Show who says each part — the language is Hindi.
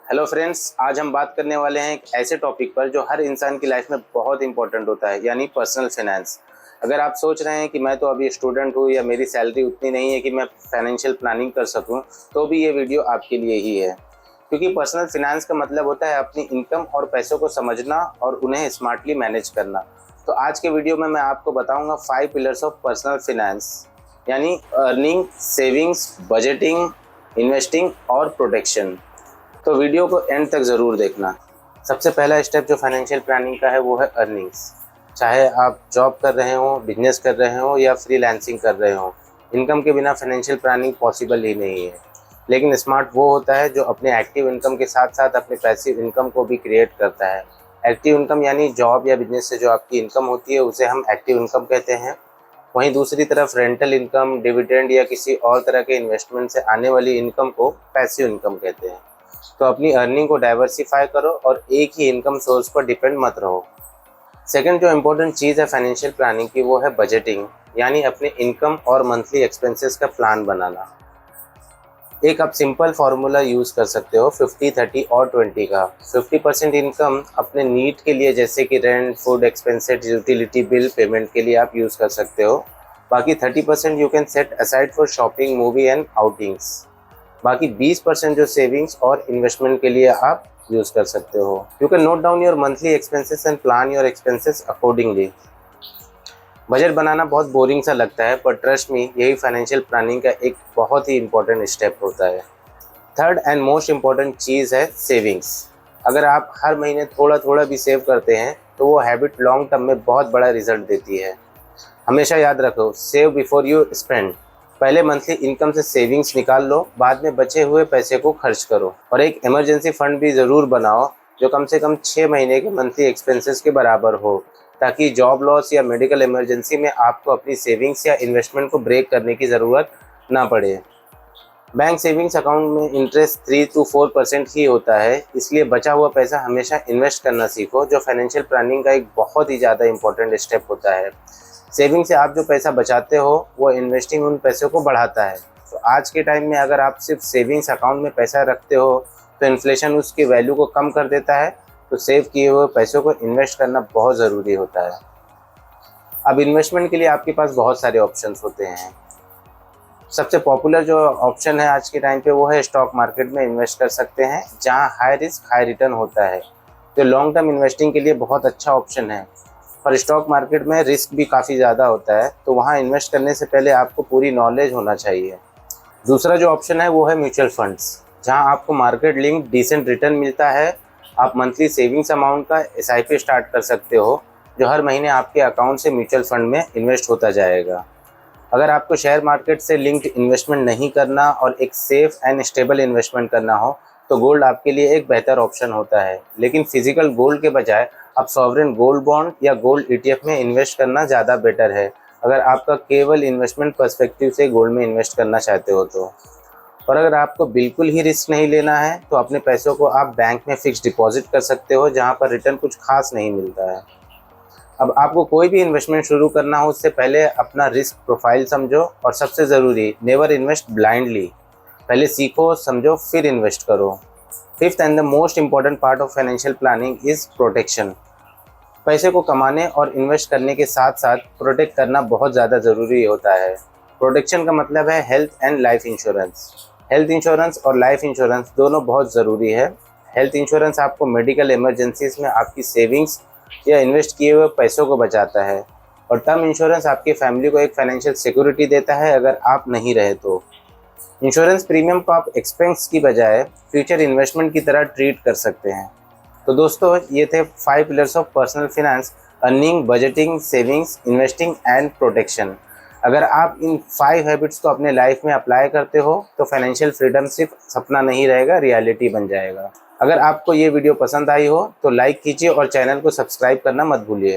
Speaker 1: हेलो फ्रेंड्स, आज हम बात करने वाले हैं एक ऐसे टॉपिक पर जो हर इंसान की लाइफ में बहुत इंपॉर्टेंट होता है, यानी पर्सनल फाइनेंस। अगर आप सोच रहे हैं कि मैं तो अभी स्टूडेंट हूँ या मेरी सैलरी उतनी नहीं है कि मैं फाइनेंशियल प्लानिंग कर सकूँ, तो भी ये वीडियो आपके लिए ही है। क्योंकि पर्सनल फाइनेंस का मतलब होता है अपनी इनकम और पैसों को समझना और उन्हें स्मार्टली मैनेज करना। तो आज के वीडियो में मैं आपको बताऊँगा 5 पिलर्स ऑफ पर्सनल फाइनेंस, यानी अर्निंग, सेविंग्स, बजटिंग, इन्वेस्टिंग और प्रोटेक्शन। तो वीडियो को एंड तक ज़रूर देखना। सबसे पहला स्टेप जो फाइनेंशियल प्लानिंग का है वो है अर्निंग्स। चाहे आप जॉब कर रहे हो, बिजनेस कर रहे हो या फ्रीलांसिंग कर रहे हो, इनकम के बिना फाइनेंशियल प्लानिंग पॉसिबल ही नहीं है। लेकिन स्मार्ट वो होता है जो अपने एक्टिव इनकम के साथ साथ अपने पैसिव इनकम को भी क्रिएट करता है। एक्टिव इनकम यानी जॉब या बिजनेस से जो आपकी इनकम होती है उसे हम एक्टिव इनकम कहते हैं। वहीं दूसरी तरफ रेंटल इनकम, डिविडेंड या किसी और तरह के इन्वेस्टमेंट से आने वाली इनकम को पैसिव इनकम कहते हैं। तो अपनी अर्निंग को डाइवर्सिफाई करो और एक ही इनकम सोर्स पर डिपेंड मत रहो। सेकंड जो इम्पोर्टेंट चीज़ है फाइनेंशियल प्लानिंग की वो है बजटिंग, यानी अपने इनकम और मंथली एक्सपेंसेस का प्लान बनाना। एक आप सिंपल फार्मूला यूज़ कर सकते हो 50-30 और 20 का। 50% इनकम अपने नीड के लिए जैसे कि rent, food expenses, utility bill payment के लिए आप यूज़ कर सकते हो। बाकी 30% you can set aside for shopping, movie and outings. बाकी 20% जो सेविंग्स और इन्वेस्टमेंट के लिए आप यूज़ कर सकते हो। You can note down your monthly expenses and plan your expenses accordingly. Budget बनाना बहुत बोरिंग सा लगता है, पर ट्रस्ट मी, यही फाइनेंशियल प्लानिंग का एक बहुत ही इंपॉर्टेंट स्टेप होता है। थर्ड एंड मोस्ट इम्पॉर्टेंट चीज़ है सेविंग्स। अगर आप हर महीने थोड़ा थोड़ा भी सेव करते हैं तो वो हैबिट लॉन्ग टर्म में बहुत बड़ा रिजल्ट देती है। हमेशा याद रखो, सेव बिफोर यू स्पेंड। पहले मंथली इनकम से सेविंग्स निकाल लो, बाद में बचे हुए पैसे को खर्च करो। और एक इमरजेंसी फंड भी ज़रूर बनाओ जो कम से कम 6 महीने के मंथली एक्सपेंसेस के बराबर हो, ताकि जॉब लॉस या मेडिकल इमरजेंसी में आपको अपनी सेविंग्स या इन्वेस्टमेंट को ब्रेक करने की ज़रूरत ना पड़े। बैंक सेविंग्स अकाउंट में इंटरेस्ट 3 to 4% ही होता है, इसलिए बचा हुआ पैसा हमेशा इन्वेस्ट करना सीखो, जो फाइनेंशियल प्लानिंग का एक बहुत ही ज़्यादा इंपॉर्टेंट स्टेप होता है। सेविंग से आप जो पैसा बचाते हो वो इन्वेस्टिंग उन पैसों को बढ़ाता है। तो आज के टाइम में अगर आप सिर्फ सेविंग्स अकाउंट में पैसा रखते हो तो इन्फ्लेशन उसकी वैल्यू को कम कर देता है। तो सेव किए हुए पैसों को इन्वेस्ट करना बहुत ज़रूरी होता है। अब इन्वेस्टमेंट के लिए आपके पास बहुत सारे ऑप्शंस होते हैं। सबसे पॉपुलर जो ऑप्शन है आज के टाइम पे वो है स्टॉक मार्केट में इन्वेस्ट कर सकते हैं, जहां हाई रिस्क हाई रिटर्न होता है। जो लॉन्ग टर्म इन्वेस्टिंग के लिए बहुत अच्छा ऑप्शन है, पर स्टॉक मार्केट में रिस्क भी काफ़ी ज़्यादा होता है, तो वहाँ इन्वेस्ट करने से पहले आपको पूरी नॉलेज होना चाहिए। दूसरा जो ऑप्शन है वो है म्यूचुअल फंड्स, जहाँ आपको मार्केट लिंक डिसेंट रिटर्न मिलता है। आप मंथली सेविंग्स अमाउंट का एसआईपी स्टार्ट कर सकते हो, जो हर महीने आपके अकाउंट से म्यूचुअल फंड में इन्वेस्ट होता जाएगा। अगर आपको शेयर मार्केट से लिंक्ड इन्वेस्टमेंट नहीं करना और एक सेफ एंड स्टेबल इन्वेस्टमेंट करना हो तो गोल्ड आपके लिए एक बेहतर ऑप्शन होता है। लेकिन फिजिकल गोल्ड के बजाय आप सॉवरेन गोल्ड बॉन्ड या गोल्ड ईटीएफ में इन्वेस्ट करना ज़्यादा बेटर है, अगर आपका केवल इन्वेस्टमेंट पर्सपेक्टिव से गोल्ड में इन्वेस्ट करना चाहते हो तो। और अगर आपको बिल्कुल ही रिस्क नहीं लेना है तो अपने पैसों को आप बैंक में फिक्स डिपॉजिट कर सकते हो, जहाँ पर रिटर्न कुछ खास नहीं मिलता है। अब आपको कोई भी इन्वेस्टमेंट शुरू करना हो उससे पहले अपना रिस्क प्रोफाइल समझो, और सबसे ज़रूरी, नेवर इन्वेस्ट ब्लाइंडली। पहले सीखो, समझो, फिर इन्वेस्ट करो। Fifth and the most important part of financial planning is protection. पैसे को कमाने और इन्वेस्ट करने के साथ साथ प्रोटेक्ट करना बहुत ज़्यादा ज़रूरी होता है। प्रोटेक्शन का मतलब है health and life insurance. Health insurance और लाइफ इंश्योरेंस दोनों बहुत ज़रूरी है। हेल्थ इंश्योरेंस आपको मेडिकल इमरजेंसीज में आपकी सेविंग्स या इन्वेस्ट किए हुए पैसों को बचाता है, और टर्म इंश्योरेंस आपकी फैमिली को एक फाइनेंशियल सिक्योरिटी देता है अगर आप नहीं रहे तो। इंश्योरेंस प्रीमियम को आप एक्सपेंस की बजाय फ्यूचर इन्वेस्टमेंट की तरह ट्रीट कर सकते हैं। तो दोस्तों, ये थे 5 pillars of personal finance: earning, budgeting, savings, investing and protection. अगर आप इन 5 हैबिट्स को अपने लाइफ में अप्लाई करते हो तो फाइनेंशियल फ्रीडम सिर्फ सपना नहीं रहेगा, रियलिटी बन जाएगा। अगर आपको ये वीडियो पसंद आई हो तो लाइक कीजिए और चैनल को सब्सक्राइब करना मत भूलिए।